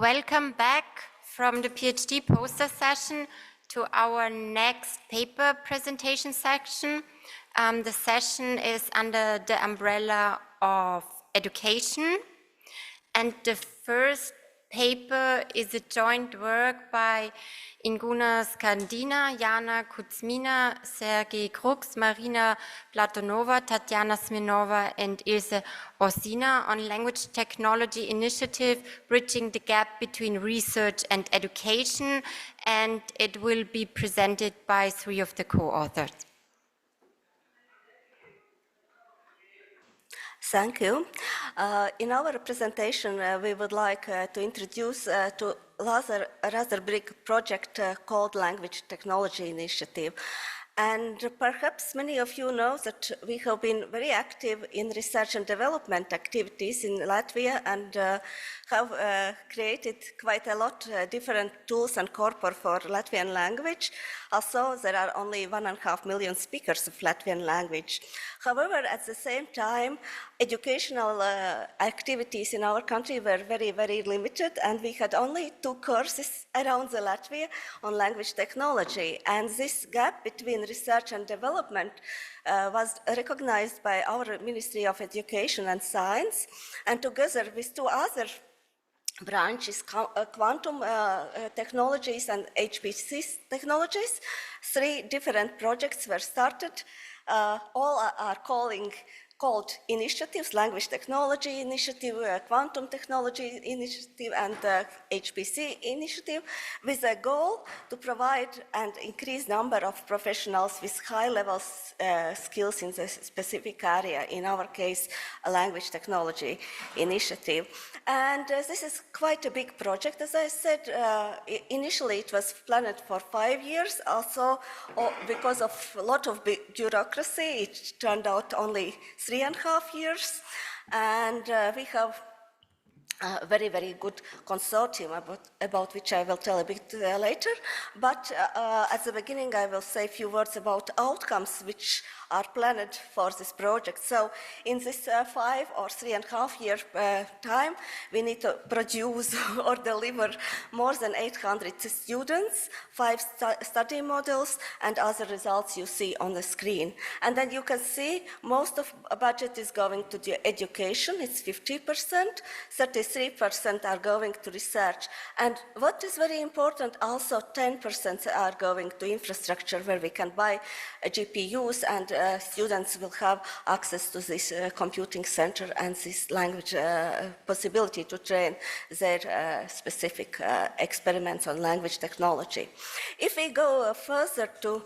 welcome back from the PhD poster session to our next paper presentation section. The session is under the umbrella of education, and the first paper is a joint work by Inguna Skandina, Jana Kuzmina, Sergei Krux, Marina Platonova, Tatiana Smirnova, and Ilse Rosina on language technology initiative, bridging the gap between research and education, and it will be presented by three of the co-authors. Thank you. In our presentation, we would like to introduce to a rather big project called Language Technology Initiative. And perhaps many of you know that we have been very active in research and development activities in Latvia and have created quite a lot different tools and corpora for Latvian language. Also, there are only 1.5 million speakers of Latvian language. However, at the same time, educational activities in our country were very, very limited, and we had only 2 courses around the Latvia on language technology. And this gap between research and development was recognized by our Ministry of Education and Science, and together with 2 other branches, quantum technologies and HPC technologies, 3 different projects were started. All are called initiatives: Language Technology Initiative, Quantum Technology Initiative, and HPC Initiative, with a goal to provide and increase number of professionals with high-level skills in the specific area, in our case, a Language Technology Initiative. And this is quite a big project. As I said, initially it was planned for 5 years. Also, because of a lot of bureaucracy, it turned out only 3.5 years, and we have a very, very good consortium about which I will tell a bit later. But at the beginning, I will say a few words about outcomes which are planned for this project. So in this 5 or 3.5 year time, we need to produce or deliver more than 800 students, 5 study models, and other results you see on the screen. And then you can see most of the budget is going to the education. It's 50%, 33% are going to research. And what is very important, also 10% are going to infrastructure, where we can buy GPUs, and students will have access to this computing center and this language possibility to train their specific experiments on language technology. If we go further to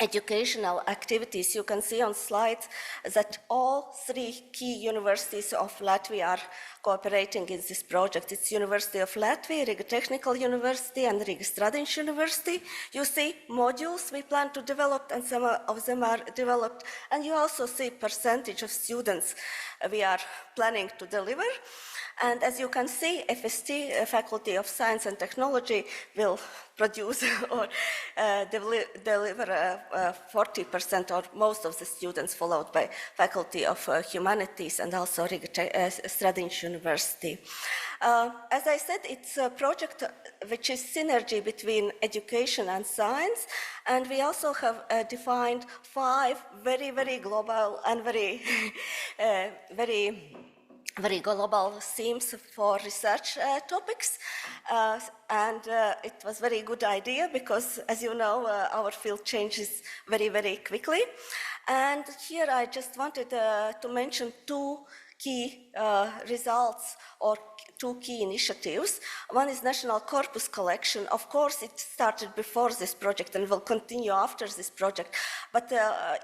educational activities, you can see on slides that all 3 key universities of Latvia are cooperating in this project. It's University of Latvia, Riga Technical University, and Riga Stradiņš University. You see modules we plan to develop, and some of them are developed. And you also see percentage of students we are planning to deliver. And as you can see, FST, Faculty of Science and Technology, will produce or deliver 40% or most of the students, followed by Faculty of Humanities and also Riga Stradiņš University. As I said, it's a project which is synergy between education and science, and we also have defined 5 very, very global and very global themes for research topics, and it was a very good idea because, as you know, our field changes very, very quickly. And here I just wanted to mention 2 key results or 2 key initiatives. One is National Corpus Collection. Of course, it started before this project and will continue after this project. But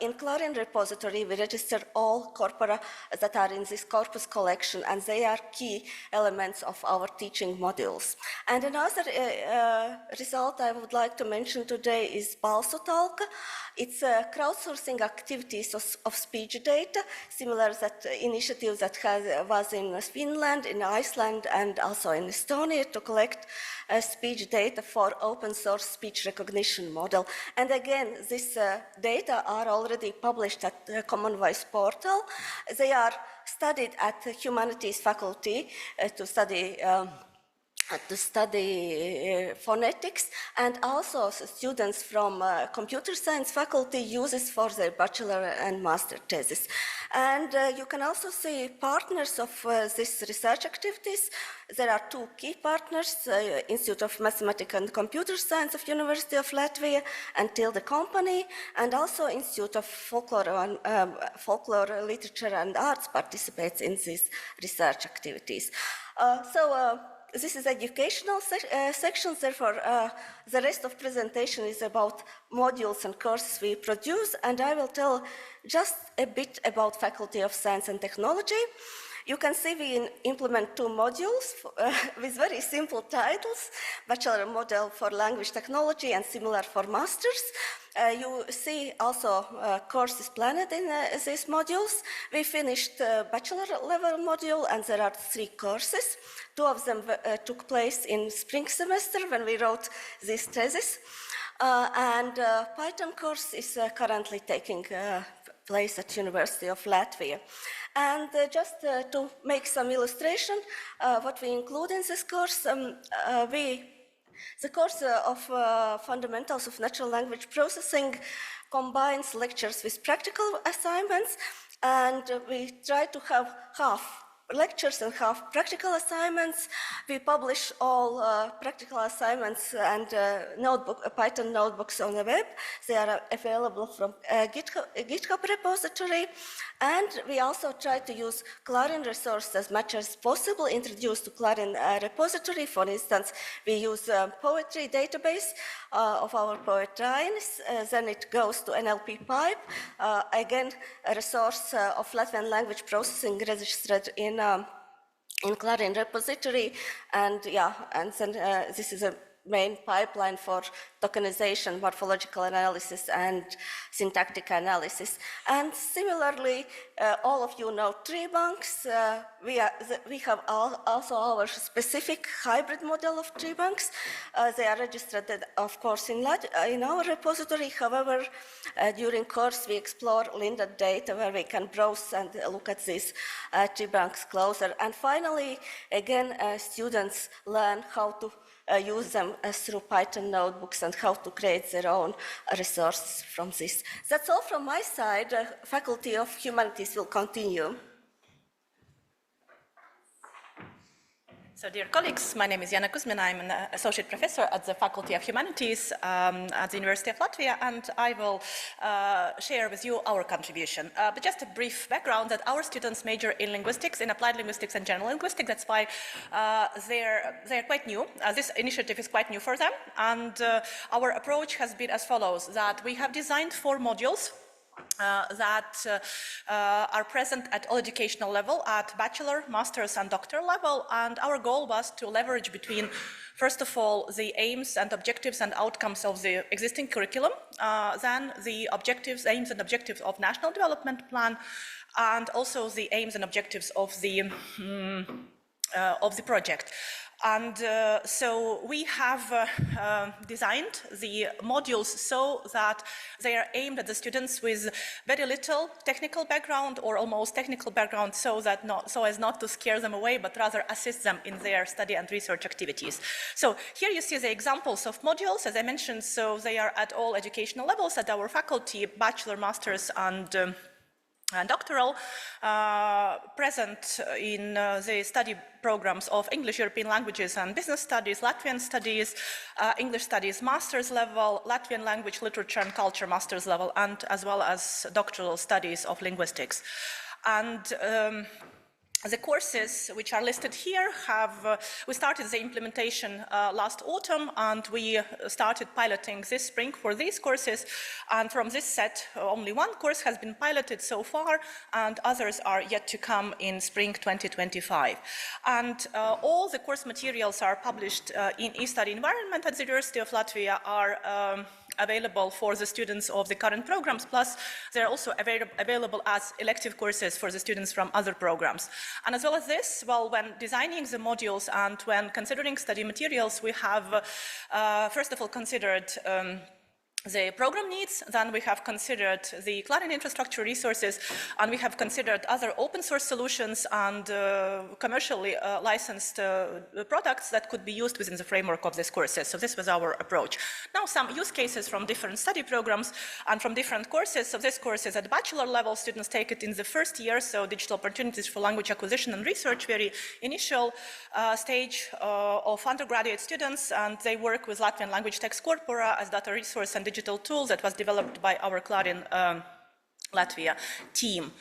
in CLARIN repository, we register all corpora that are in this corpus collection, and they are key elements of our teaching modules. And another result I would like to mention today is Balsotalka. It's crowdsourcing activities of speech data, similar that initiative that was in Finland, in Iceland, and also in Estonia, to collect speech data for open source speech recognition model. And again, this data are already published at the Common Voice portal. They are studied at the humanities faculty to study to study phonetics, and also students from computer science faculty use it for their bachelor and master thesis. And you can also see partners of this research activities. There are two key partners, Institute of Mathematics and Computer Science of University of Latvia and Tilde Company, and also Institute of Folklore, Literature and Arts participates in these research activities. This is educational sections, therefore the rest of presentation is about modules and courses we produce, and I will tell just a bit about Faculty of Science and Technology. You can see we implement two modules with very simple titles, Bachelor Model for Language Technology and similar for Masters. You see also courses planned in these modules. We finished bachelor level module, and there are 3 courses. 2 of them took place in spring semester when we wrote this thesis. And Python course is currently taking place at University of Latvia. And just to make some illustration, what we include in this course, the course of Fundamentals of Natural Language Processing combines lectures with practical assignments, and we try to have half lectures and half practical assignments. We publish all practical assignments and Python notebooks on the web. They are available from GitHub repository. And we also try to use CLARIN resources as much as possible introduced to CLARIN repository. For instance, we use poetry database of our poet Rainis. Then it goes to NLP Pipe, again a resource of Latvian language processing registered in CLARIN repository, and then this is a main pipeline for tokenization, morphological analysis, and syntactic analysis. And similarly, all of you know tree banks. We have also our specific hybrid model of tree banks. They are registered, of course, in our repository. However, during course, we explore Linda data where we can browse and look at these tree banks closer. And finally, again, students learn how to use them through Python notebooks and how to create their own resources from this. That's all from my side. Faculty of Humanities will continue. So, dear colleagues, my name is Jana Kuzmina. I'm an associate professor at the Faculty of Humanities at the University of Latvia, and I will share with you our contribution. But just a brief background that our students major in linguistics, in applied linguistics and general linguistics. That's why they're quite new. This initiative is quite new for them, and our approach has been as follows: that we have designed 4 modules that are present at all educational level, at bachelor, master's, and doctoral level. And our goal was to leverage between, first of all, the aims and objectives and outcomes of the existing curriculum, then the objectives, aims and objectives of National Development Plan, and also the aims and objectives of the project. And so we have designed the modules so that they are aimed at the students with very little technical background or almost technical background, so as not to scare them away, but rather assist them in their study and research activities. So here you see the examples of modules, as I mentioned. So they are at all educational levels at our faculty, bachelor, master's, and doctoral, present in the study programs of English, European languages and business studies, Latvian studies, English studies master's level, Latvian language, literature and culture master's level, and as well as doctoral studies of linguistics. And the courses which are listed here we started the implementation last autumn, and we started piloting this spring for these courses. And from this set, only 1 course has been piloted so far, and others are yet to come in spring 2025. And all the course materials are published in eStudy environment at the University of Latvia, are available for the students of the current programs, plus they're also available as elective courses for the students from other programs. And as well as this, well, when designing the modules and when considering study materials, we have first of all considered the program needs, then we have considered the CLARIN infrastructure resources, and we have considered other open source solutions and commercially licensed products that could be used within the framework of these courses. So this was our approach. Now some use cases from different study programs and from different courses. So this course is at bachelor level. Students take it in the first year, so digital opportunities for language acquisition and research, very initial stage of undergraduate students, and they work with Latvian language text corpora as data resource and digital tool that was developed by our CLARIN Latvia team.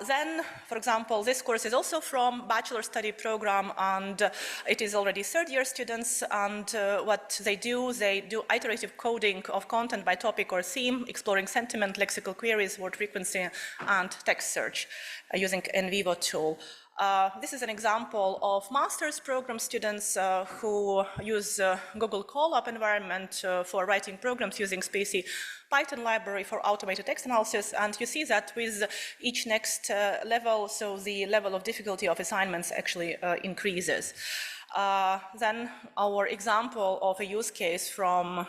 Then, for example, this course is also from bachelor study program, and it is already third-year students, and what they do iterative coding of content by topic or theme, exploring sentiment, lexical queries, word frequency, and text search using NVivo tool. This is an example of master's program students who use Google Colab environment for writing programs using SPACY Python library for automated text analysis. And you see that with each next level, so the level of difficulty of assignments actually increases. Then our example of a use case from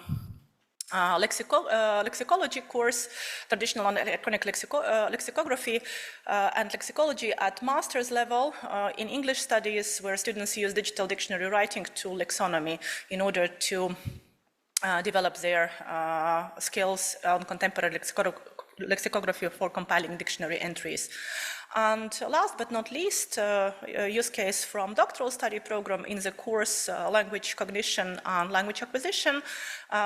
lexicology course, traditional and electronic lexicography and lexicology at master's level in English studies, where students use digital dictionary writing tool Lexonomy in order to develop their skills on contemporary lexicography for compiling dictionary entries. And last but not least, a use case from doctoral study program in the course Language Cognition and Language Acquisition,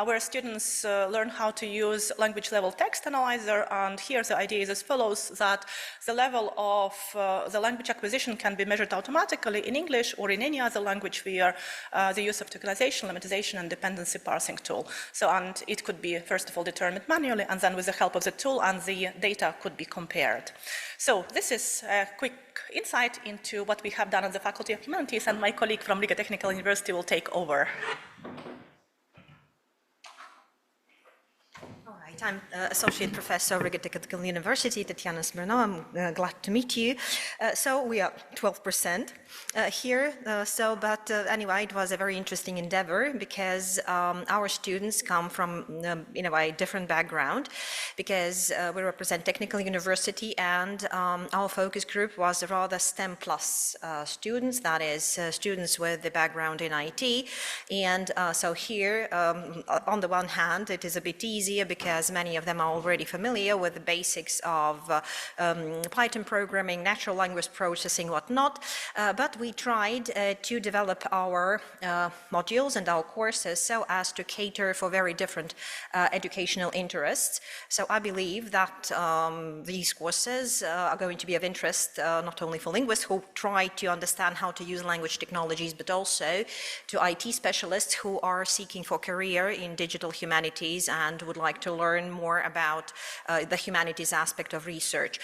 where students learn how to use language level text analyzer. And here the idea is as follows, that the level of the language acquisition can be measured automatically in English or in any other language via the use of tokенization, lemmatization, and dependency parsing tool. So, and it could be first of all determined manually, and then with the help of the tool, and the data could be compared. So this is a quick insight into what we have done at the Faculty of Humanities, and my colleague from Riga Technical University will take over. All right, I'm Associate Professor, Riga Technical University, Tatiana Smirnova. I'm glad to meet you. So we are 12% here, but anyway, it was a very interesting endeavor because our students come from, in a way, different background, because we represent Technical University, and our focus group was rather STEM plus students, that is, students with the background in IT. And so here, on the one hand, it is a bit easier because many of them are already familiar with the basics of Python programming, natural language processing, whatnot, but we tried to develop our modules and our courses so as to cater for very different educational interests. So I believe that these courses are going to be of interest not only for linguists who try to understand how to use language technologies, but also to IT specialists who are seeking for career in digital humanities and would like to learn more about the humanities aspect of research.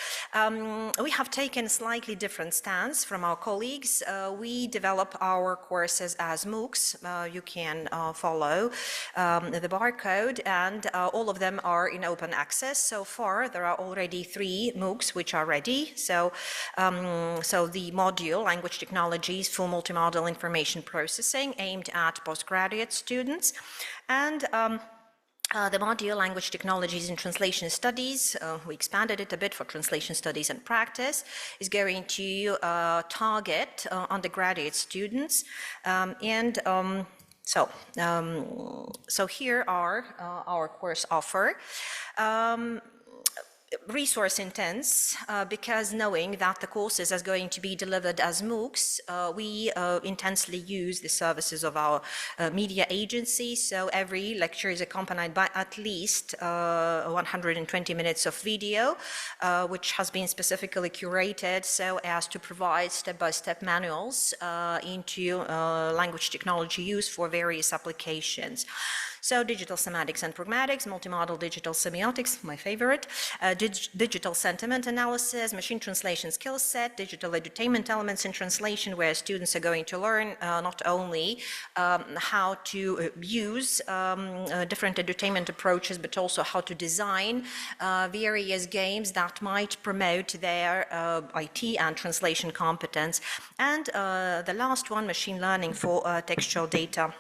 We have taken a slightly different stance from our colleagues. We develop our courses as MOOCs. You can follow the barcode, and all of them are in open access. So far, there are already 3 MOOCs which are ready. So, the module, Language Technologies, Full Multimodal Information Processing, aimed at postgraduate students, and the module Language Technologies in Translation Studies, we expanded it a bit for Translation Studies and Practice, is going to target undergraduate students. So here are our course offer. Resource intense, because knowing that the courses are going to be delivered as MOOCs, we intensely use the services of our media agency. So every lecture is accompanied by at least 120 minutes of video, which has been specifically curated so as to provide step-by-step manuals into language technology use for various applications. So digital semantics and pragmatics, multimodal digital semiotics, my favorite, digital sentiment analysis, machine translation skill set, digital edutainment elements in translation, where students are going to learn not only how to use different edutainment approaches, but also how to design various games that might promote their IT and translation competence. And the last one, machine learning for textual data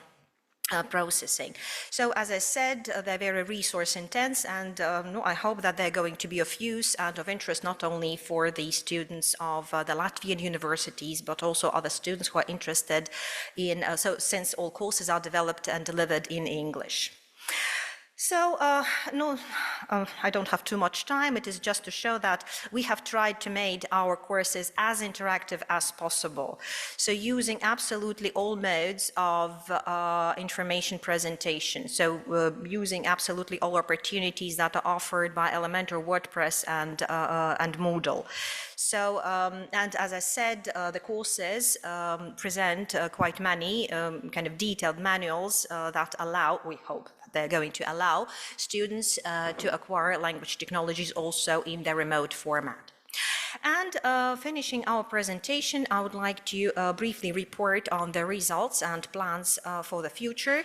processing. So as I said, they're very resource intense, and I hope that they're going to be of use and of interest not only for the students of the Latvian universities, but also other students who are interested in, since all courses are developed and delivered in English. So, I don't have too much time. It is just to show that we have tried to make our courses as interactive as possible. So using absolutely all modes of information presentation. So using absolutely all opportunities that are offered by Elementor, WordPress, and Moodle. So, and as I said, the courses present quite many kind of detailed manuals that allow, we hope, they're going to allow students to acquire language technologies also in the remote format. And finishing our presentation, I would like to briefly report on the results and plans for the future.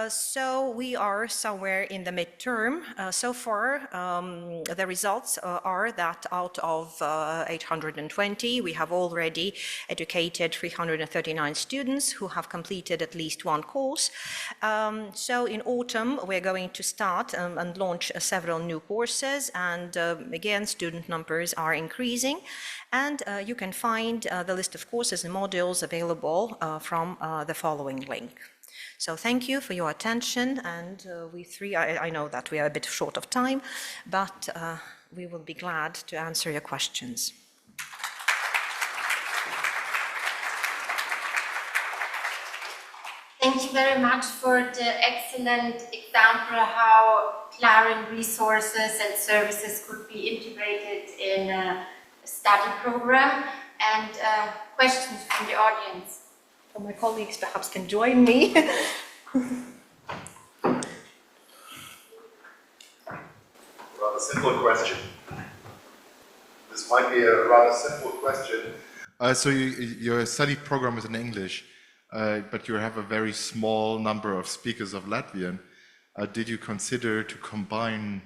So we are somewhere in the midterm. So far, the results are that out of 820, we have already educated 339 students who have completed at least one course. So in autumn, we're going to start and launch several new courses, and again, student numbers are increasing. And you can find the list of courses and modules available from the following link. So thank you for your attention, and we three, I know that we are a bit short of time, but we will be glad to answer your questions. Thank you very much for the excellent example how CLARIN resources and services could be integrated in a study program. And questions from the audience. So my colleagues perhaps can join me. Rather simple question. This might be a rather simple question. So your study program is in English, but you have a very small number of speakers of Latvian. Did you consider to combine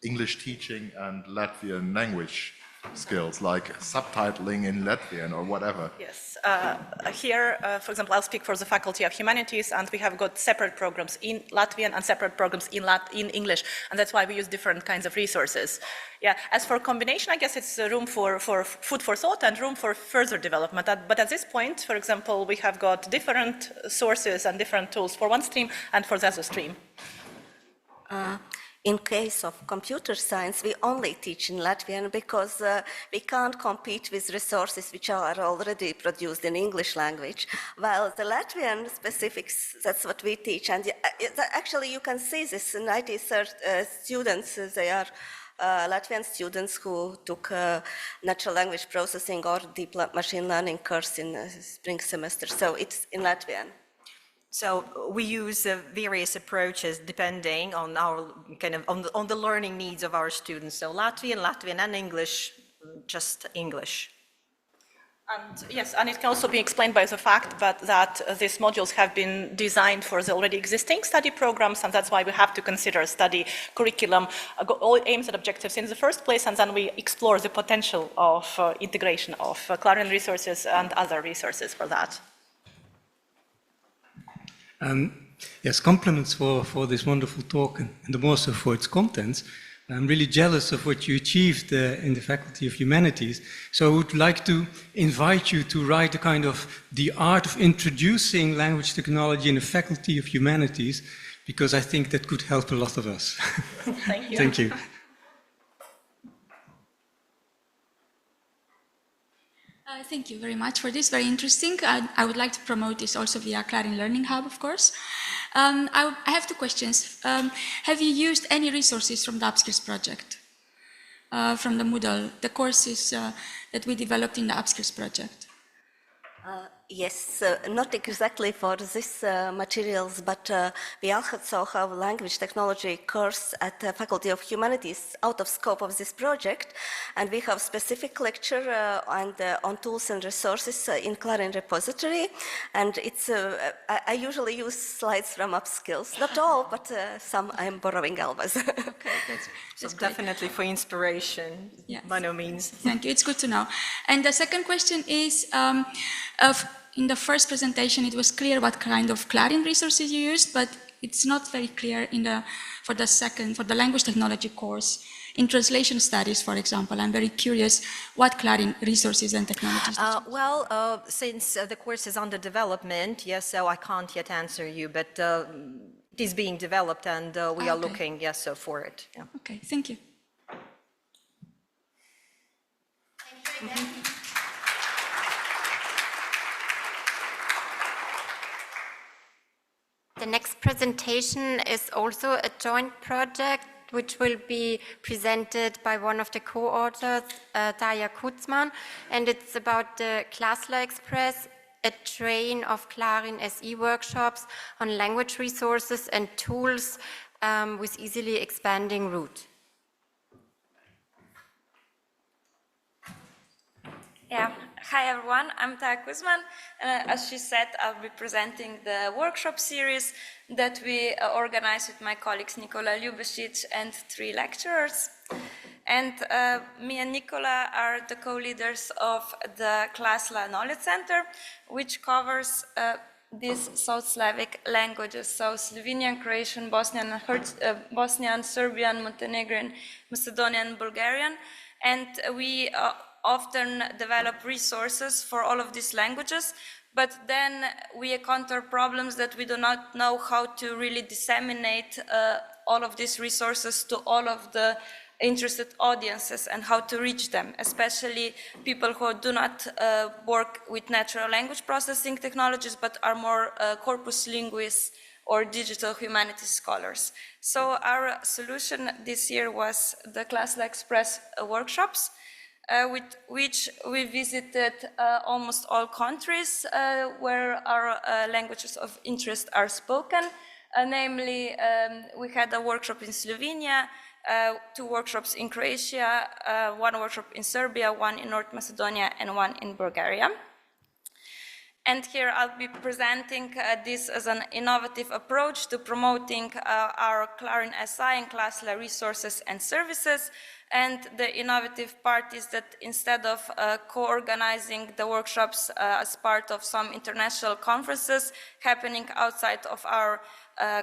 English teaching and Latvian language skills, like subtitling in Latvian or whatever? Yes. Here, for example, I'll speak for the Faculty of Humanities, and we have got separate programs in Latvian and separate programs in English, and that's why we use different kinds of resources. Yeah. As for combination, I guess it's room for food for thought and room for further development. But at this point, for example, we have got different sources and different tools for one stream and for the other stream. In case of computer science, we only teach in Latvian because we can't compete with resources which are already produced in English language. While the Latvian specifics, that's what we teach. And actually, you can see this in IT students. They are Latvian students who took natural language processing or deep machine learning course in spring semester. So it's in Latvian. So we use various approaches depending on our kind of on the learning needs of our students. So Latvian and English, just English. And yes, and it can also be explained by the fact that these modules have been designed for the already existing study programs, and that's why we have to consider study curriculum, all aims and objectives in the first place, and then we explore the potential of integration of CLARIN resources and other resources for that. Yes, compliments for this wonderful talk and also for its contents. I'm really jealous of what you achieved in the Faculty of Humanities. So I would like to invite you to write a kind of the art of introducing language technology in the Faculty of Humanities, because I think that could help a lot of us. Thank you. Thank you. Thank you very much for this, very interesting. I would like to promote this also via CLARIN Learning Hub, of course. I have two questions. Have you used any resources from the Upskills project, from the Moodle, the courses that we developed in the Upskills project? Yes, not exactly for this materials, but we also have a language technology course at the Faculty of Humanities out of scope of this project, and we have specific lecture on tools and resources in CLARIN repository, and it's I usually use slides from Upskills, not all, but some I'm borrowing always. Okay, that's So great. definitely for inspiration, Yes. by no means. Thank you, it's good to know. And the second question is, in the first presentation it was clear what kind of CLARIN resources you used, but it's not very clear for the language technology course. In translation studies, for example, I'm very curious what CLARIN resources and technologies did you use? Since the course is under development, yes, so I can't yet answer you, but it is being developed and we are looking, yes, for it. Yeah. Okay, thank you. Thank you again. The next presentation is also a joint project which will be presented by one of the co-authors, Darja Kutzmann, and it's about the CLARIAH Express, a train of CLARIN SE workshops on language resources and tools with easily expanding route. Yeah, hi everyone, I'm Darja Kutzmann. As she said, I'll be presenting the workshop series that we organized with my colleagues Nikola Ljubesic and 3 lecturers. And me and Nikola are the co-leaders of the CLARIAH Knowledge Center, which covers these South Slavic languages, so Slovenian, Croatian, Bosnian, Serbian, Montenegrin, Macedonian, Bulgarian. And we often develop resources for all of these languages, but then we encounter problems that we do not know how to really disseminate all of these resources to all of the interested audiences and how to reach them, especially people who do not work with natural language processing technologies, but are more corpus linguists or digital humanities scholars. So our solution this year was the CLARIAH Express workshops, with which we visited almost all countries where our languages of interest are spoken. Namely, we had a workshop in Slovenia, 2 workshops in Croatia, 1 workshop in Serbia, 1 in North Macedonia, and 1 in Bulgaria. And here I'll be presenting this as an innovative approach to promoting our CLARIN SI and CLARIAH resources and services. And the innovative part is that instead of co-organizing the workshops as part of some international conferences happening outside of our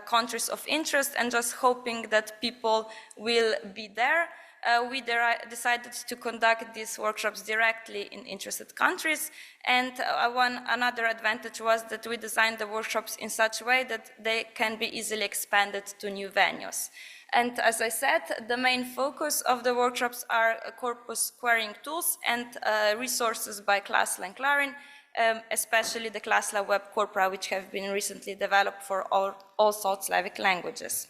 countries of interest and just hoping that people will be there, we decided to conduct these workshops directly in interested countries. And another advantage was that we designed the workshops in such a way that they can be easily expanded to new venues. And as I said, the main focus of the workshops are corpus querying tools and resources by CLARIAH and CLARIN, especially the CLARIAH web corpora, which have been recently developed for all South Slavic languages.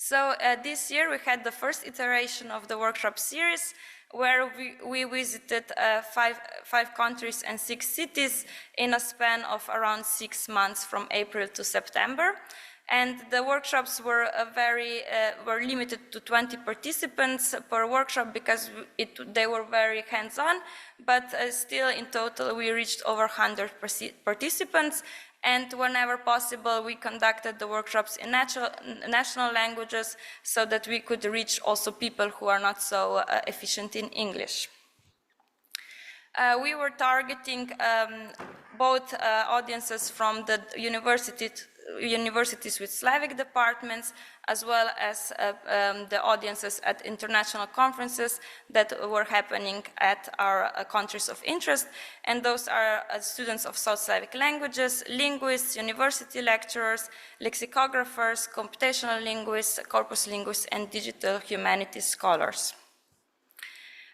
So this year we had the first iteration of the workshop series, where we visited 5 countries and 6 cities in a span of around 6 months from April to September. And the workshops were were limited to 20 participants per workshop because they were very hands-on, but still in total we reached over 100 participants. And whenever possible, we conducted the workshops in national languages so that we could reach also people who are not so efficient in English. We were targeting both audiences from the universities with Slavic departments, as well as the audiences at international conferences that were happening at our countries of interest. And those are students of South Slavic languages, linguists, university lecturers, lexicographers, computational linguists, corpus linguists, and digital humanities scholars.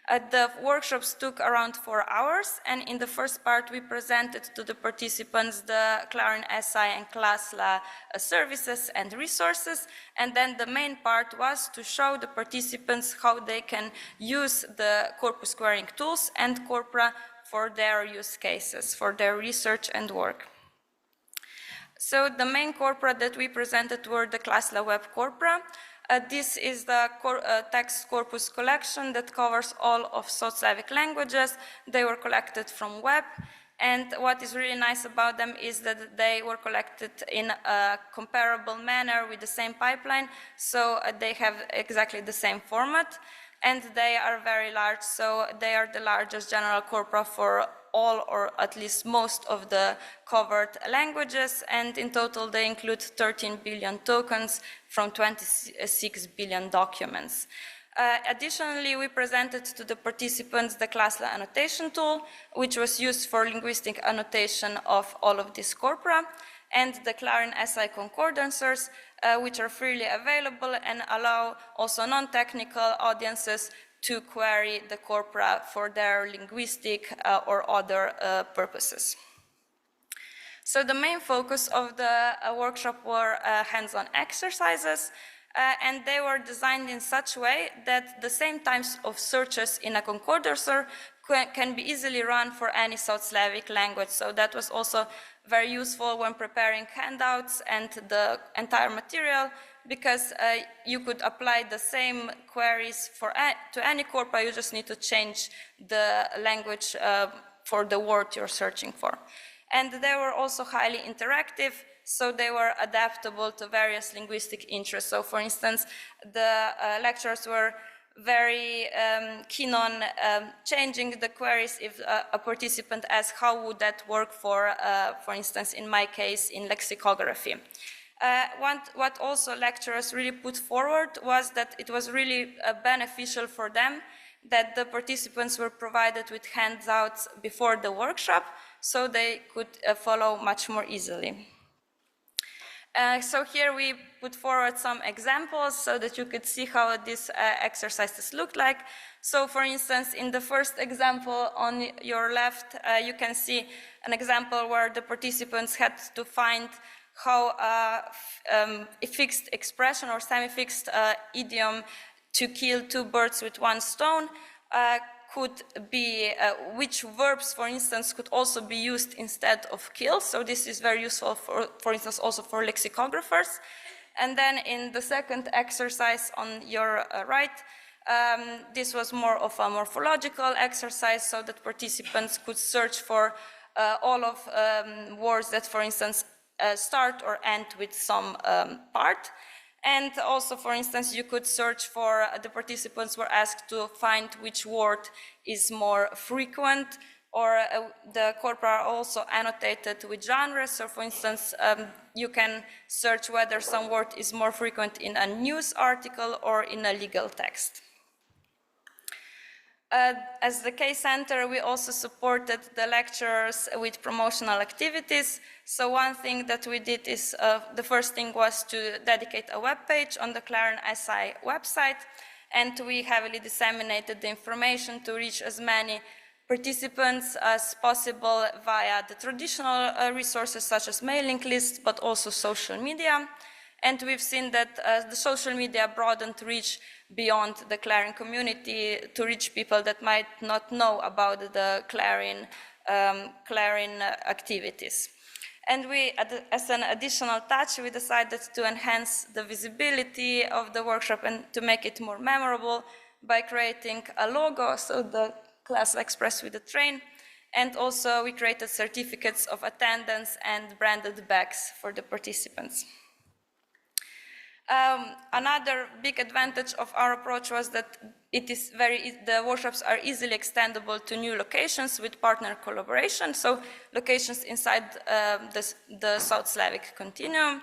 The workshops took around 4 hours, and in the first part we presented to the participants the CLARIN SI and CLARIAH services and resources, and then the main part was to show the participants how they can use the corpus querying tools and corpora for their use cases, for their research and work. So the main corpora that we presented were the CLARIAH web corpora. This is the text corpus collection that covers all of South Slavic languages. They were collected from web, and what is really nice about them is that they were collected in a comparable manner with the same pipeline, so they have exactly the same format. and they are very large, so they are the largest general corpora for all or at least most of the covered languages, and in total they include 13 billion tokens from 26 billion documents. Additionally, we presented to the participants the CLARIAH annotation tool, which was used for linguistic annotation of all of these corpora, and the CLARIN SI concordancers, which are freely available and allow also non-technical audiences to query the corpora for their linguistic or other purposes. So the main focus of the workshop were hands-on exercises, and they were designed in such a way that the same types of searches in a concordancer can be easily run for any South Slavic language. So that was also very useful when preparing handouts and the entire material, because you could apply the same queries to any corpora, you just need to change the language for the word you're searching for. And they were also highly interactive, so they were adaptable to various linguistic interests. So for instance, the lecturers were very keen on changing the queries if a participant asked how would that work for instance, in my case, in lexicography. What also lecturers really put forward was that it was really beneficial for them that the participants were provided with handouts before the workshop, so they could follow much more easily. So here we put forward some examples so that you could see how these exercises look like. So for instance, in the first example on your left, you can see an example where the participants had to find how a fixed expression or semi-fixed idiom to kill two birds with one stone could be, which verbs, for instance, could also be used instead of kill. So this is very useful, for instance, also for lexicographers. And then in the second exercise on your right, this was more of a morphological exercise so that participants could search for all of words that, for instance, start or end with some part. And also, for instance, you could search for, the participants were asked to find which word is more frequent, or the corpora are also annotated with genres. So for instance, you can search whether some word is more frequent in a news article or in a legal text. As the case center, we also supported the lecturers with promotional activities. So one thing that we did is, the first thing was to dedicate a web page on the CLARIN SI website, and we heavily disseminated the information to reach as many participants as possible via the traditional resources such as mailing lists, but also social media. And we've seen that the social media broadened reach beyond the CLARIN community to reach people that might not know about the CLARIN activities. And we, as an additional touch, we decided to enhance the visibility of the workshop and to make it more memorable by creating a logo, so the class express with the train, and also we created certificates of attendance and branded bags for the participants. Another big advantage of our approach was that the workshops are easily extendable to new locations with partner collaboration, so locations inside the South Slavic continuum.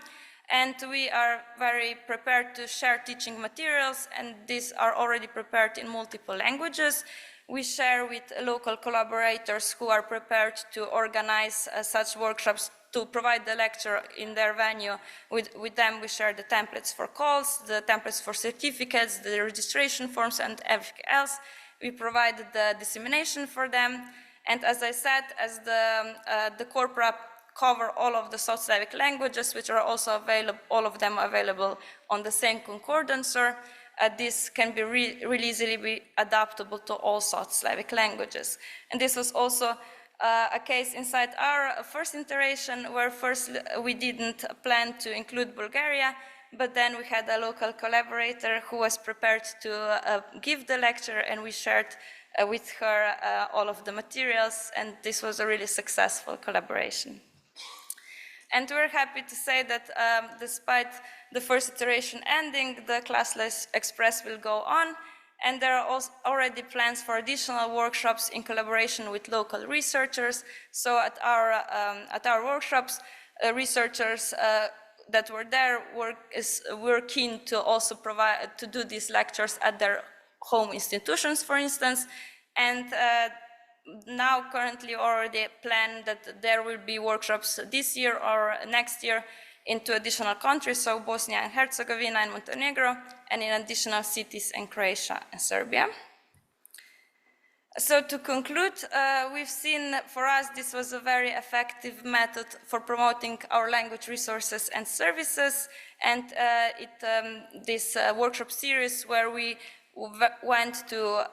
And we are very prepared to share teaching materials, and these are already prepared in multiple languages. We share with local collaborators who are prepared to organize such workshops to provide the lecture in their venue. With them, we share the templates for calls, the templates for certificates, the registration forms, and everything else. We provided the dissemination for them. And as I said, as the corpora cover all of the South Slavic languages, which are also available, all of them available on the same concordancer, this can be really easily be adaptable to all South Slavic languages. And this was also a case inside our first iteration, where first we didn't plan to include Bulgaria, but then we had a local collaborator who was prepared to give the lecture, and we shared with her all of the materials, and this was a really successful collaboration. And we're happy to say that despite the first iteration ending, the CLARIAH-ES Express will go on, And there are also already plans for additional workshops in collaboration with local researchers. So at our workshops, researchers that were there were keen to also do these lectures at their home institutions, for instance. And now currently already planned that there will be workshops this year or next year into additional countries, so Bosnia and Herzegovina and Montenegro, and in additional cities in Croatia and Serbia. So to conclude, we've seen for us this was a very effective method for promoting our language resources and services, and this workshop series where we went to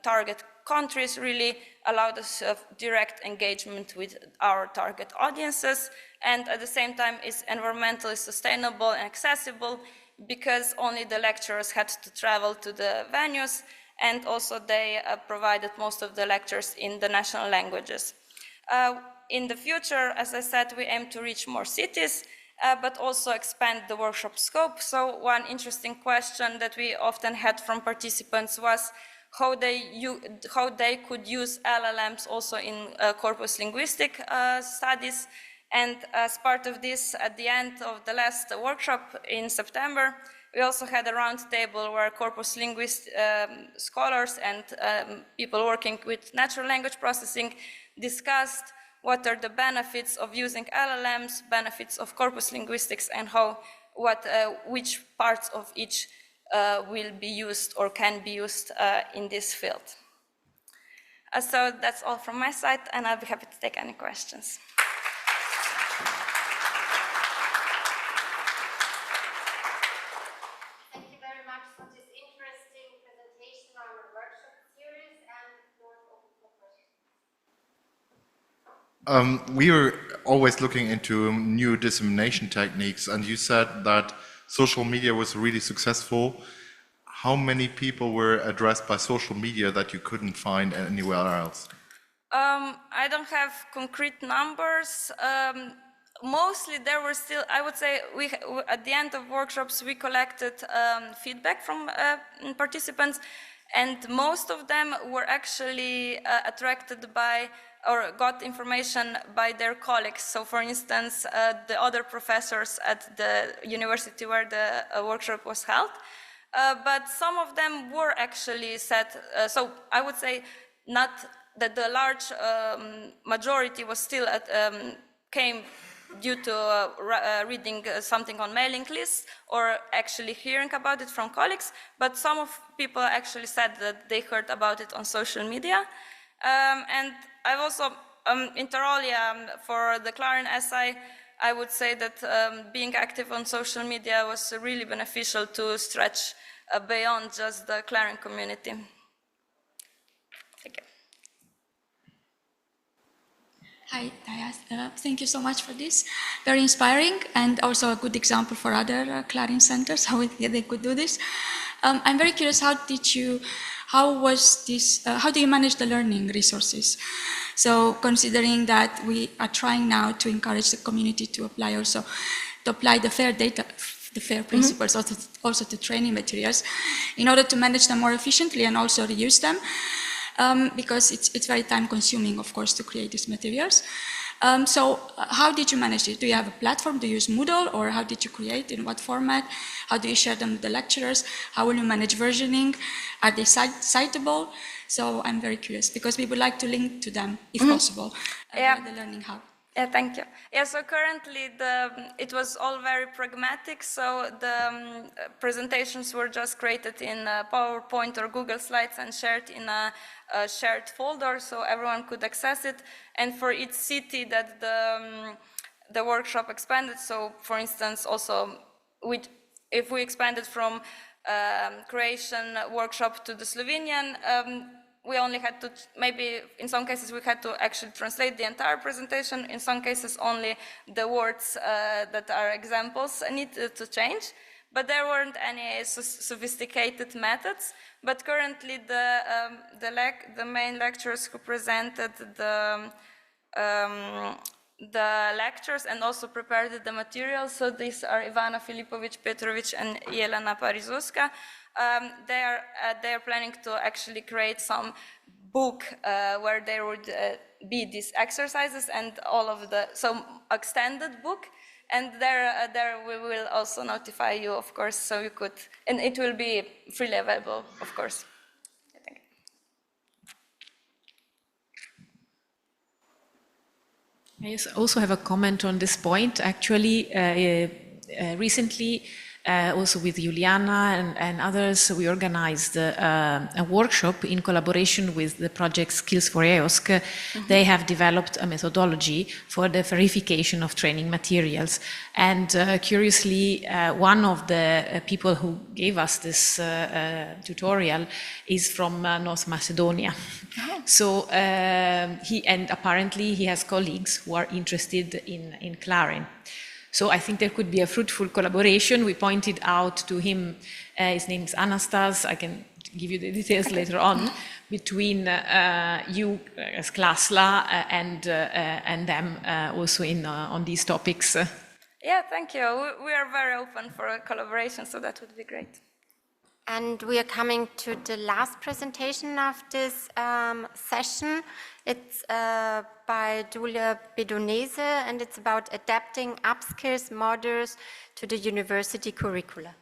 target countries really allowed us direct engagement with our target audiences, and at the same time is environmentally sustainable and accessible because only the lecturers had to travel to the venues, and also they provided most of the lectures in the national languages. In the future, as I said, we aim to reach more cities, but also expand the workshop scope. So one interesting question that we often had from participants was how they could use LLMs also in corpus linguistic studies. And as part of this, at the end of the last workshop in September, we also had a roundtable where corpus linguist scholars and people working with natural language processing discussed what are the benefits of using LLMs, benefits of corpus linguistics, and which parts of each will be used or can be used in this field. So that's all from my side, and I'll be happy to take any questions. Thank you very much for this interesting presentation on the workshop series, and the floor is open for questions. We are always looking into new dissemination techniques, and you said that social media was really successful. How many people were addressed by social media that you couldn't find anywhere else? I don't have concrete numbers. Mostly there were still, I would say, at the end of workshops, we collected feedback from participants, and most of them were actually attracted by or got information by their colleagues. So for instance, the other professors at the university where the workshop was held. But some of them were actually set, so I would say not that the large majority was still came due to reading something on mailing lists or actually hearing about it from colleagues, but some of people actually said that they heard about it on social media. And I've also, inter alia, for the CLARIN essay, I would say that being active on social media was really beneficial to stretch beyond just the CLARIN community. Thank you. Hi, Dayas. Thank you so much for this. Very inspiring and also a good example for other CLARIN centers, how they could do this. I'm very curious, how do you manage the learning resources? So considering that we are trying now to encourage the community to apply the FAIR data, the FAIR principles also to training materials in order to manage them more efficiently and also reuse them. Because it's very time consuming, of course, to create these materials. So how did you manage it? Do you have a platform? Do you use Moodle, or how did you create? In what format? How do you share them with the lecturers? How will you manage versioning? Are they citable? So I'm very curious, because we would like to link to them, if possible, the Learning Hub. Yeah, thank you. Yeah, so currently it was all very pragmatic, so the presentations were just created in PowerPoint or Google Slides and shared in a shared folder so everyone could access it. And for each city that the workshop expanded, so for instance also if we expanded from Croatian workshop to the Slovenian, we only had to, maybe in some cases we had to actually translate the entire presentation, in some cases only the words that are examples needed to change, but there weren't any sophisticated methods. But currently the main lecturers who presented the lectures and also prepared the materials, so these are Ivana Filipovic Petrovic and Jelena Parizuska. they are planning to actually create some book where there would be these exercises and all of some extended book. And there we will also notify you, of course, so you could, and it will be freely available, of course. I also have a comment on this point. Actually, recently, also with Juliana and others, we organized a workshop in collaboration with the project Skills for EOSC. They have developed a methodology for the verification of training materials. And curiously, one of the people who gave us this tutorial is from North Macedonia. So and apparently he has colleagues who are interested in CLARIN. So I think there could be a fruitful collaboration. We pointed out to him, his name is Anastas, I can give you the details later on, between you as CLASLA and them also on these topics. Yeah, thank you. We are very open for a collaboration, so that would be great. And we are coming to the last presentation of this session. It's by Giulia Bedonese, and it's about adapting upskills modules to the university curricula.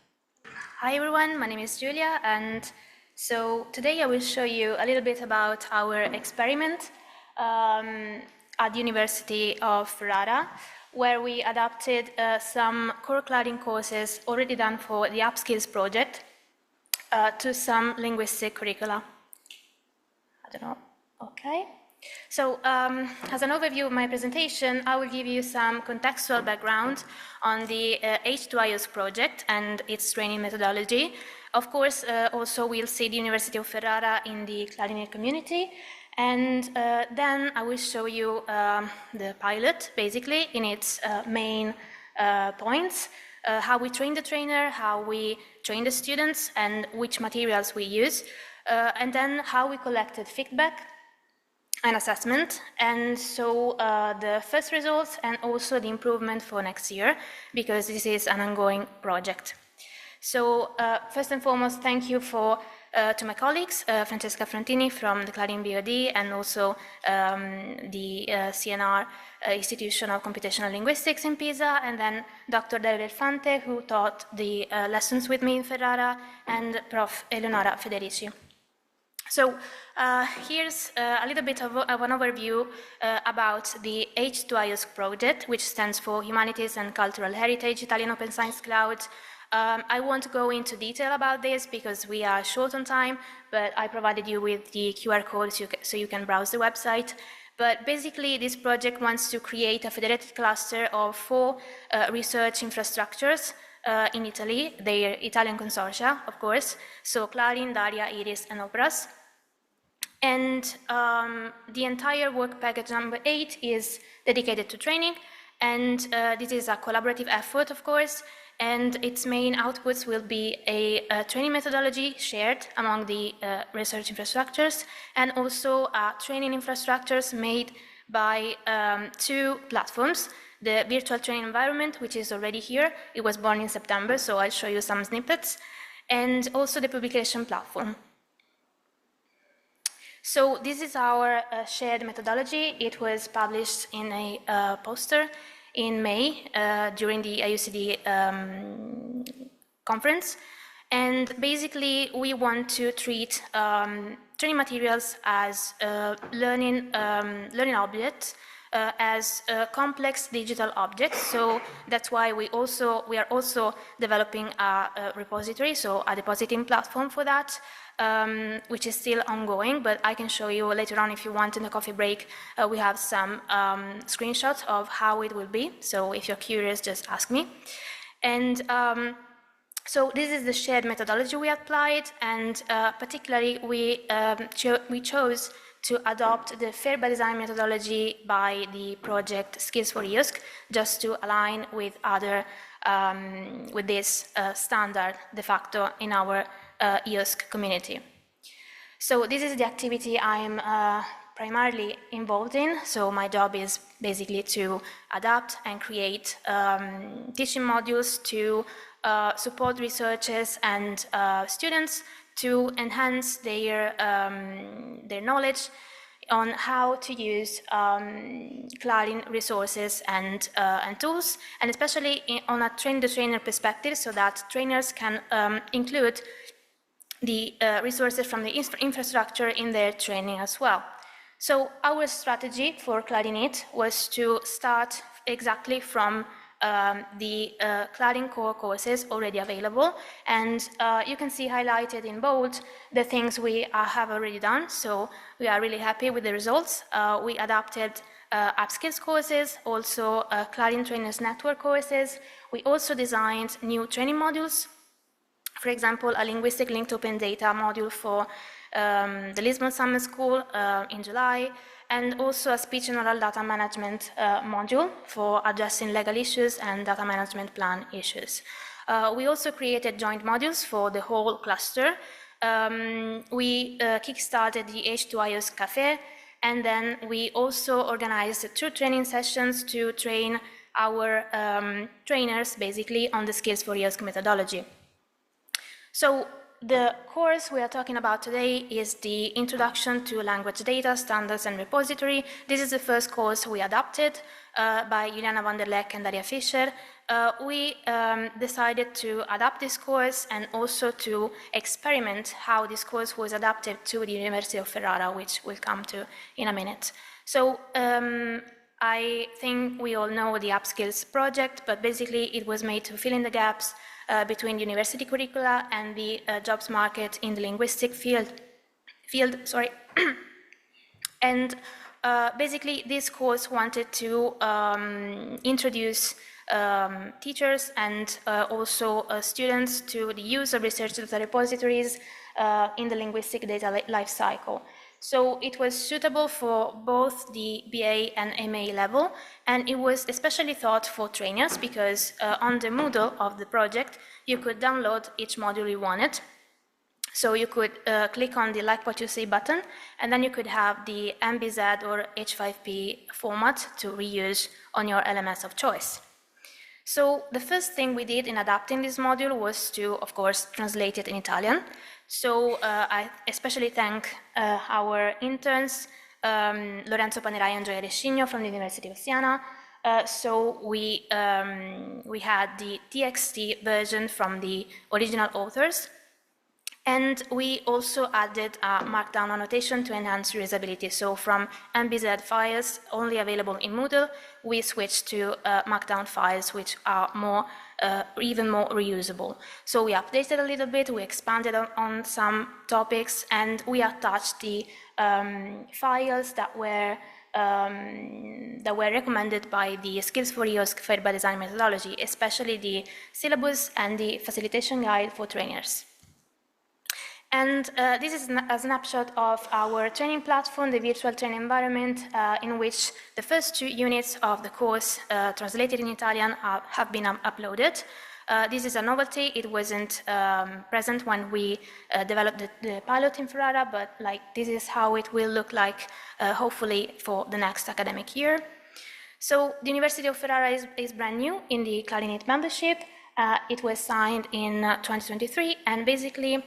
Hi everyone, my name is Giulia, and so today I will show you a little bit about our experiment at the University of Ferrara, where we adapted some core CLARIN courses already done for the Upskills project to some linguistic curricula. I don't know, okay. So as an overview of my presentation, I will give you some contextual background on the H2IOS project and its training methodology. Of course, also we'll see the University of Ferrara in the CLARIN community, and then I will show you the pilot, basically, in its main points, how we train the trainer, how we train the students, and which materials we use, and then how we collected feedback and assessment, and so the first results and also the improvement for next year, because this is an ongoing project. So first and foremost, thank you to my colleagues, Francesca Frontini from the CLARIN BOD and also the CNR Institution of Computational Linguistics in Pisa, and then Dr. Dario Del Fante, who taught the lessons with me in Ferrara, and Prof. Eleonora Federici. So here's a little bit of an overview about the H2IOS project, which stands for Humanities and Cultural Heritage Italian Open Science Cloud. I won't go into detail about this because we are short on time, but I provided you with the QR code so you can browse the website. But basically, this project wants to create a federated cluster of 4 research infrastructures in Italy. They are Italian consortia, of course, so CLARIN, CLARIAH-ES, and OPERAS. And the entire work package number 8 is dedicated to training, and this is a collaborative effort, of course, and its main outputs will be a training methodology shared among the research infrastructures, and also training infrastructures made by 2 platforms. The virtual training environment, which is already here, it was born in September, so I'll show you some snippets, and also the publication platform. So this is our shared methodology. It was published in a poster in May during the IUCD conference. And basically, we want to treat training materials as learning objects, as complex digital objects. So that's why we are also developing a repository, so a depositing platform for that, which is still ongoing, but I can show you later on if you want in the coffee break. We have some screenshots of how it will be, so if you're curious, just ask me. And so this is the shared methodology we applied, and particularly we chose to adopt the Fair by Design methodology by the project Skills for EOSC, just to align with other, with this standard de facto in our EOSC community. So this is the activity I'm primarily involved in. So my job is basically to adapt and create teaching modules to support researchers and students to enhance their knowledge on how to use CLARIN resources and tools, and especially on a train-the-trainer perspective, so that trainers can include the resources from the infrastructure in their training as well. So our strategy for CLARIN was to start exactly from the CLARIN core courses already available, and you can see highlighted in bold the things we have already done, so we are really happy with the results. We adapted upskills courses, also CLARIN Trainers Network courses. We also designed new training modules, for example, a linguistic linked open data module for the Lisbon Summer School in July, and also a speech and oral data management module for addressing legal issues and data management plan issues. We also created joint modules for the whole cluster. We kickstarted the H2IOS Cafe, and then we also organized 2 training sessions to train our trainers basically on the Skills for IOSC methodology. So the course we are talking about today is the Introduction to Language Data, Standards and Repository. This is the first course we adapted by Juliana van der Leck and Daria Fischer. We decided to adapt this course and also to experiment how this course was adapted to the University of Ferrara, which we'll come to in a minute. So I think we all know the Upskills project, but basically it was made to fill in the gaps between university curricula and the jobs market in the linguistic field. And basically this course wanted to introduce teachers and also students to the use of research data repositories in the linguistic data life cycle. So it was suitable for both the BA and MA level, and it was especially thought for trainers because on the Moodle of the project, you could download each module you wanted. So you could click on the Like What You See button, and then you could have the MBZ or H5P format to reuse on your LMS of choice. So the first thing we did in adapting this module was to, of course, translate it in Italian. So I especially thank our interns, Lorenzo Panerai and Gioia Rescigno from the University of Siena. So we had the TXT version from the original authors, and we also added a Markdown annotation to enhance reusability. So from MBZ files only available in Moodle, we switched to Markdown files which are more, even more reusable. So we updated a little bit, we expanded on some topics, and we attached the files that were recommended by the Skills for IOSC Fair by Design methodology, especially the syllabus and the facilitation guide for trainers. And this is a snapshot of our training platform, the virtual training environment, in which the first 2 units of the course translated in Italian have been uploaded. This is a novelty. It wasn't present when we developed the pilot in Ferrara, but this is how it will look like, hopefully, for the next academic year. So the University of Ferrara is brand new in the CLARIN membership. It was signed in 2023, and basically,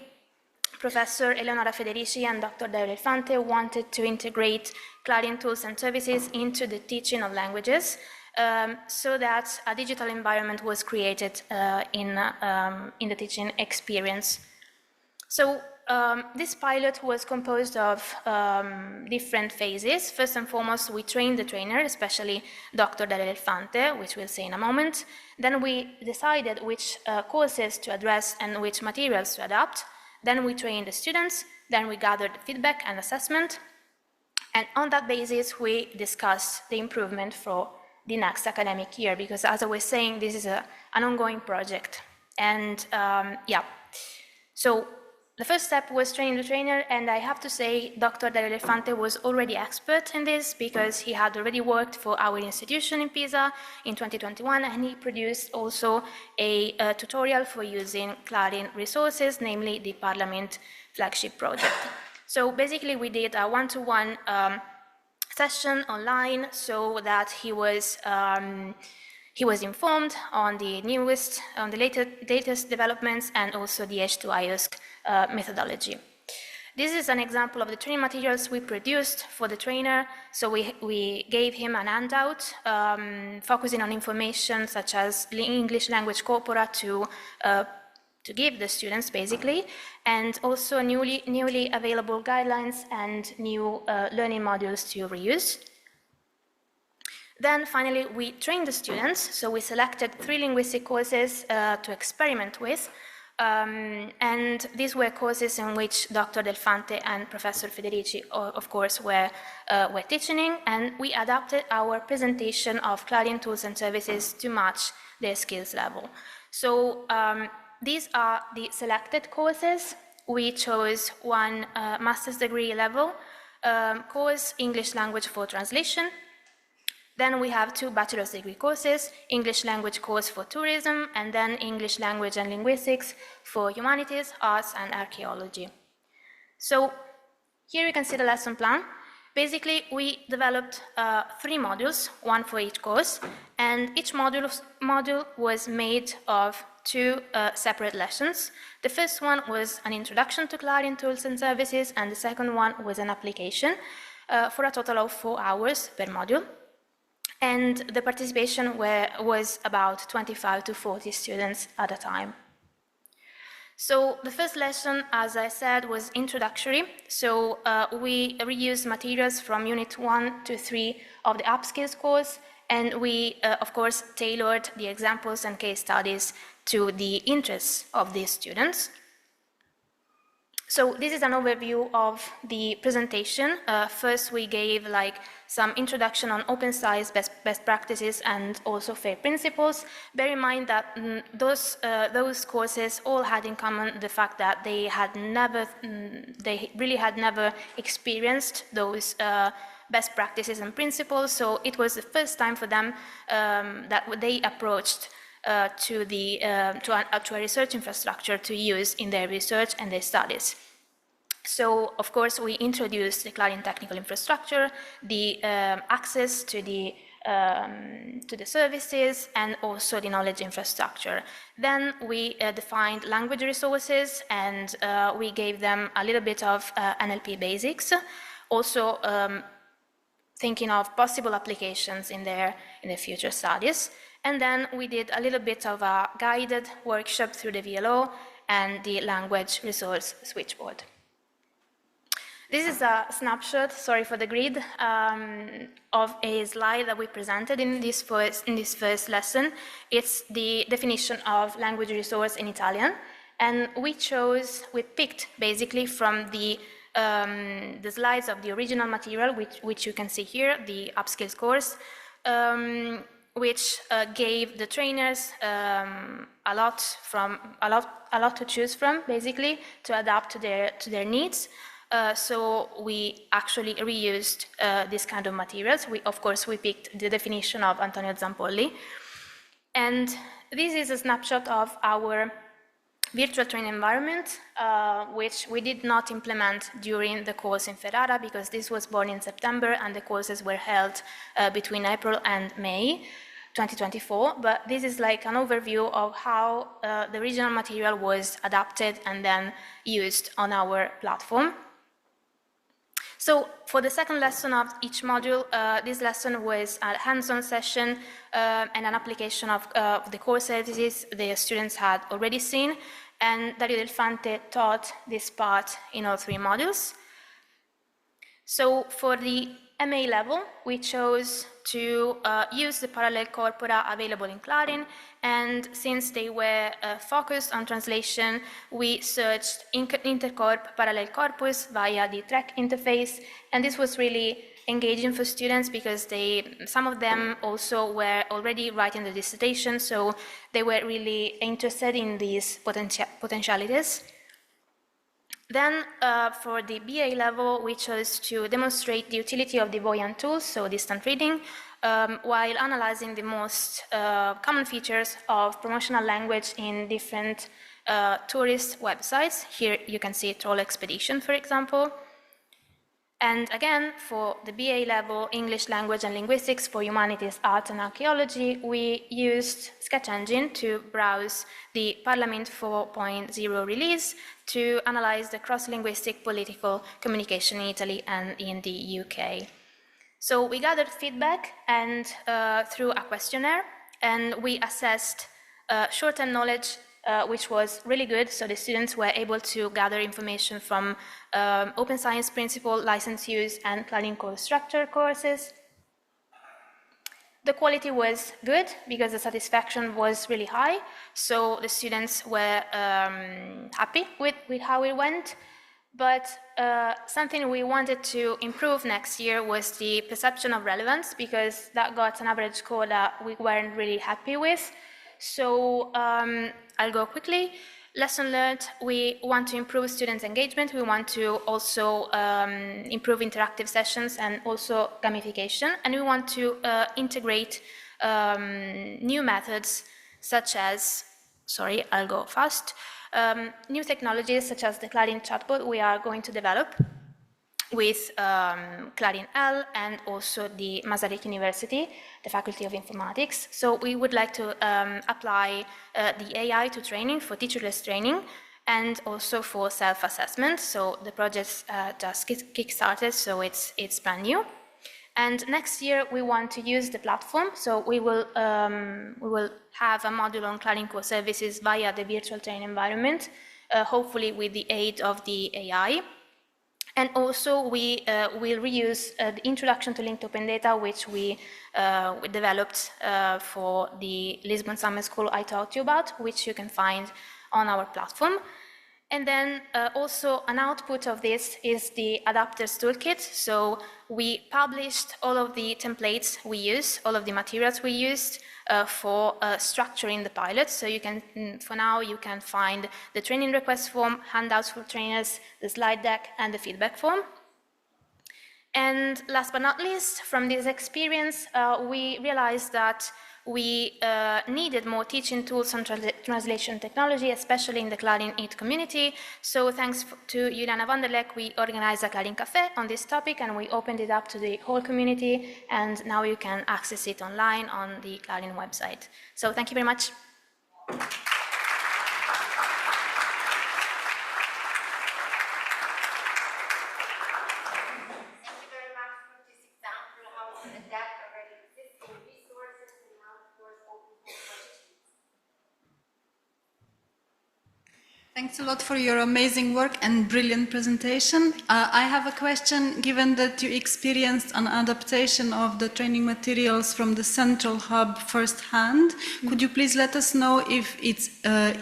Professor Eleonora Federici and Dr. Dario Elefante wanted to integrate CLARIN tools and services into the teaching of languages so that a digital environment was created in the teaching experience. So this pilot was composed of different phases. First and foremost, we trained the trainer, especially Dr. Dario Elefante, which we'll say in a moment. Then we decided which courses to address and which materials to adapt. Then we trained the students, then we gathered feedback and assessment, and on that basis we discussed the improvement for the next academic year, because as I was saying, this is an ongoing project. And yeah, so the first step was training the trainer, and I have to say Dr. Dario Elefante was already expert in this because he had already worked for our institution in Pisa in 2021, and he produced also a tutorial for using CLARIN resources, namely the Parliament flagship project. So basically we did a one-to-one session online so that he was He was informed on the latest developments and also the H2IOSC methodology. This is an example of the training materials we produced for the trainer. So we gave him an handout focusing on information such as English language corpora to give the students, basically, and also newly available guidelines and new learning modules to reuse. Then finally, we trained the students. So we selected 3 linguistic courses to experiment with. And these were courses in which Dr. Del Fante and Professor Federici, of course, were teaching, and we adapted our presentation of CLARIN tools and services to match their skills level. So these are the selected courses. We chose one master's degree level course, English language for translation. Then we have 2 bachelor's degree courses, English language course for tourism, and then English language and linguistics for humanities, arts, and archaeology. So here you can see the lesson plan. Basically, we developed 3 modules, 1 for each course, and each module was made of 2 separate lessons. The first one was an introduction to CLARIN tools and services, and the second one was an application for a total of 4 hours per module. And the participation was about 25 to 40 students at a time. So the first lesson, as I said, was introductory. So we reused materials from Unit 1 to 3 of the Upskills course, and we, of course, tailored the examples and case studies to the interests of these students. So this is an overview of the presentation. First, we gave some introduction on open science best practices and also FAIR principles. Bear in mind that those courses all had in common the fact that they really had never experienced those best practices and principles. So it was the first time for them that they approached to a research infrastructure to use in their research and their studies. So, of course, we introduced the CLARIN technical infrastructure, the access to the services, and also the knowledge infrastructure. Then we defined language resources, and we gave them a little bit of NLP basics, also thinking of possible applications in their future studies. And then we did a little bit of a guided workshop through the VLO and the language resource switchboard. This is a snapshot, sorry for the grid, of a slide that we presented in this first lesson. It's the definition of language resource in Italian, and we picked basically from the slides of the original material, which you can see here, the Upskills course, which gave the trainers a lot to choose from, basically, to adapt to their needs. So we actually reused this kind of materials. Of course, we picked the definition of Antonio Zampolli. And this is a snapshot of our virtual training environment, which we did not implement during the course in Ferrara because this was born in September and the courses were held between April and May 2024. But this is like an overview of how the original material was adapted and then used on our platform. So for the second lesson of each module, this lesson was a hands-on session and an application of the core services the students had already seen, and Dario Del Fante taught this part in all 3 modules. So for the MA level, we chose to use the parallel corpora available in CLARIN, and since they were focused on translation, we searched intercorp parallel corpus via the TREC interface, and this was really engaging for students because some of them also were already writing the dissertation, so they were really interested in these potentialities. Then for the BA level, we chose to demonstrate the utility of the Voyant tools, so distant reading, while analyzing the most common features of promotional language in different tourist websites. Here you can see Troll Expedition, for example. And again, for the BA level, English Language and Linguistics for Humanities, Art and Archaeology, we used Sketch Engine to browse the Parliament 4.0 release to analyze the cross-linguistic political communication in Italy and in the UK. So we gathered feedback and through a questionnaire, and we assessed short-term knowledge, which was really good. So the students were able to gather information from Open Science Principle, License Use, and CLARIN Core Structure courses. The quality was good because the satisfaction was really high. So the students were happy with how it went. But something we wanted to improve next year was the perception of relevance, because that got an average score that we weren't really happy with. So I'll go quickly. Lesson learned, we want to improve students' engagement. We want to also improve interactive sessions and also gamification. And we want to integrate new methods such as, sorry, I'll go fast. New technologies such as the CLARIN chatbot we are going to develop with CLARIN L and also the Masaryk University, the Faculty of Informatics. So we would like to apply the AI to training, for teacherless training, and also for self-assessment. So the project just kick-started, so it's brand new. And next year we want to use the platform, so we will have a module on CLARIN Core Services via the virtual training environment, hopefully with the aid of the AI. And also we will reuse the introduction to linked open data, which we developed for the Lisbon Summer School I talked to you about, which you can find on our platform. And then also an output of this is the Adapters Toolkit. So we published all of the templates we use, all of the materials we used for structuring the pilot. So you can, for now, you can find the training request form, handouts for trainers, the slide deck, and the feedback form. And last but not least, from this experience, we realized that we needed more teaching tools on translation technology, especially in the CLARIN EAT community. So thanks to Juliana van der Lek, we organized a CLARIN Café on this topic, and we opened it up to the whole community, and now you can access it online on the CLARIN website. So thank you very much. Thanks a lot for your amazing work and brilliant presentation. I have a question, given that you experienced an adaptation of the training materials from the central hub firsthand. Could you please let us know if it's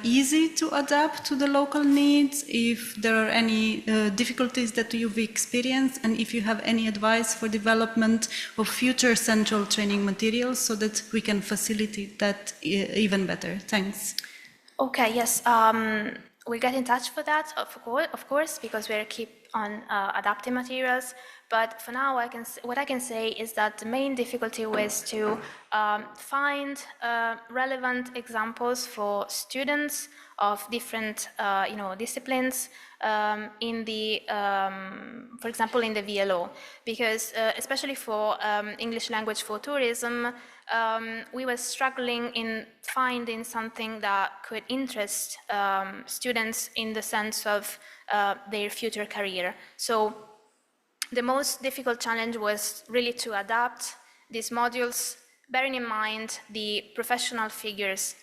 easy to adapt to the local needs, if there are any difficulties that you've experienced, and if you have any advice for development of future central training materials so that we can facilitate that even better? Thanks. Okay, yes. We'll get in touch for that, of course, because we'll keep on adapting materials. But for now, what I can say is that the main difficulty was to find relevant examples for students of different, disciplines in the, for example, in the VLO, because especially for English language for tourism, we were struggling in finding something that could interest students in the sense of their future career. So the most difficult challenge was really to adapt these modules, bearing in mind the professional figures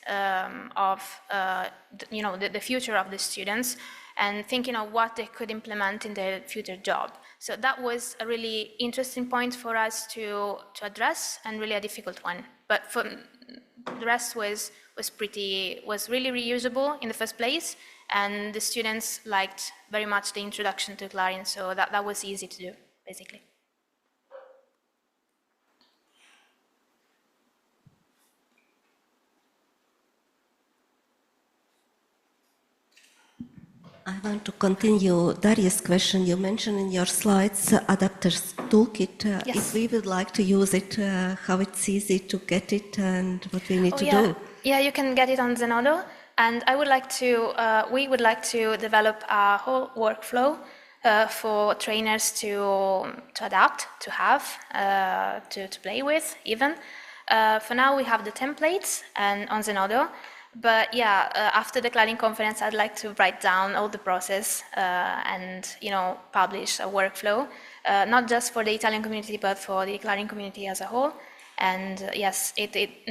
of the future of the students, and thinking of what they could implement in their future job. So that was a really interesting point for us to address, and really a difficult one. But for the rest was really reusable in the first place, and the students liked very much the introduction to CLARIN, so that was easy to do, basically. I want to continue Daria's question. You mentioned in your slides Adapters Toolkit. Yes. If we would like to use it, how it's easy to get it and what we need to do. Yeah, you can get it on Zenodo. And we would like to develop a whole workflow for trainers to adapt, to have, to play with even. For now, we have the templates and on Zenodo. But yeah, after the CLARIN conference, I'd like to write down all the process and publish a workflow, not just for the Italian community, but for the CLARIN community as a whole. And yes,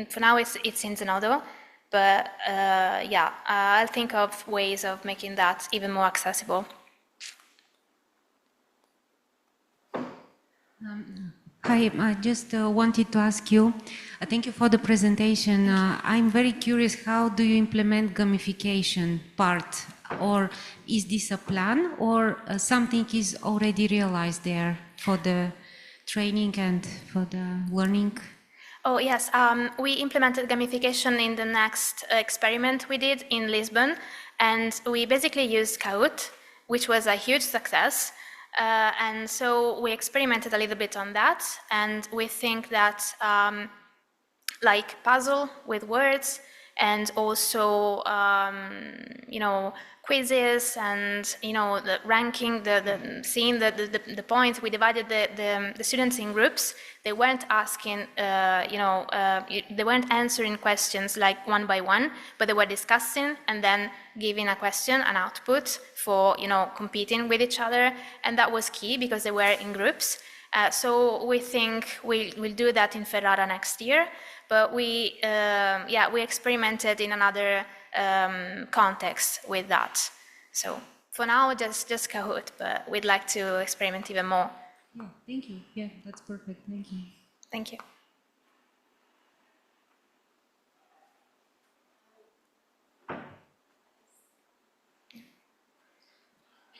for now it's in Zenodo, but yeah, I'll think of ways of making that even more accessible. Hi, I just wanted to ask you, thank you for the presentation. I'm very curious, how do you implement gamification part? Or is this a plan, or something is already realized there for the training and for the learning? Oh yes, we implemented gamification in the next experiment we did in Lisbon, and we basically used Kahoot, which was a huge success. And so we experimented a little bit on that, and we think that like puzzle with words, and also quizzes, and the ranking, seeing the points. We divided the students in groups. They weren't asking, they weren't answering questions like one by one, but they were discussing and then giving a question, an output for competing with each other, and that was key because they were in groups. So we think we'll do that in Ferrara next year, but we experimented in another context with that. So for now, just Kahoot, but we'd like to experiment even more. Yeah, thank you. Yeah, that's perfect. Thank you. Thank you. I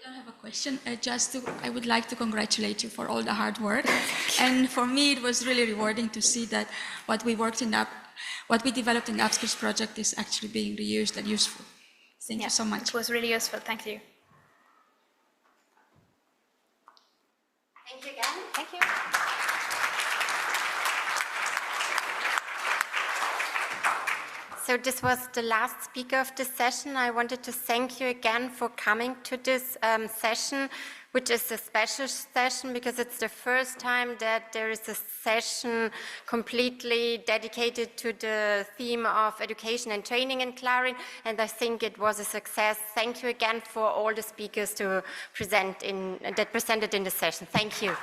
don't have a question. I would like to congratulate you for all the hard work. And for me, it was really rewarding to see that what we developed in the Upskills project is actually being reused and useful. Thank you so much. It was really useful. Thank you. Thank you again. Thank you. So this was the last speaker of this session. I wanted to thank you again for coming to this session, which is a special session because it's the first time that there is a session completely dedicated to the theme of education and training in CLARIN, and I think it was a success. Thank you again for all the speakers that presented in the session. Thank you.